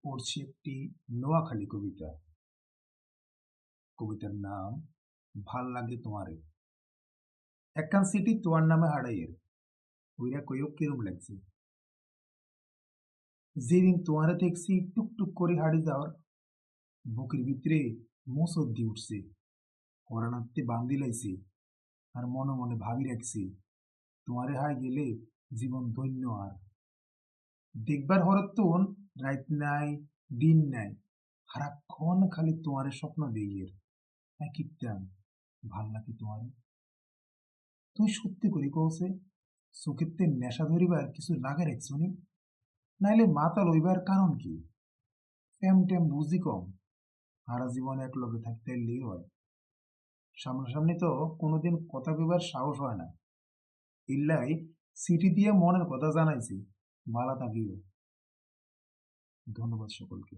পড়ছি একটি নোয়াখালী কবিতা। কবিতার নাম ভাল লাগে তোমারে। একখান সিটি তোমার নামে হারাইয়ের ওইরা কইও কিরম লাগছে। যেদিন তোমারে দেখছি টুকটুক করে হাড়ি যাওয়ার বুকের ভিতরে মোচর দিয়ে উঠছে, হরানাতে বান্ধি লাইছে আর মনে মনে ভাবি রাখছি তোমারে হাই গেলে জীবন ধন্য আর। দেখবার হরত্তন রাত নাই দিন নাই, সারাক্ষণ খালি তোমারে স্বপ্ন দেইয়ের কিতাম ভাল লাগে তোমারে। তুই সত্যি করে কওছে চোখেতে নেশা ধরিবার কিছু লাগে রাখছনি, নাইলে মাথা লইবার কারণ কি? প্রেম টেম বুঝি কম, সারা জীবন এক লগে থাকতে এলেই হয়। সামনাসামনি তো কোনোদিন কথা কইবার সাহস হয় না, ইল্লাই চিঠি দিয়ে মনের কথা জানাইছি, ভালো থাকিও। ধন্যবাদ সকলকে।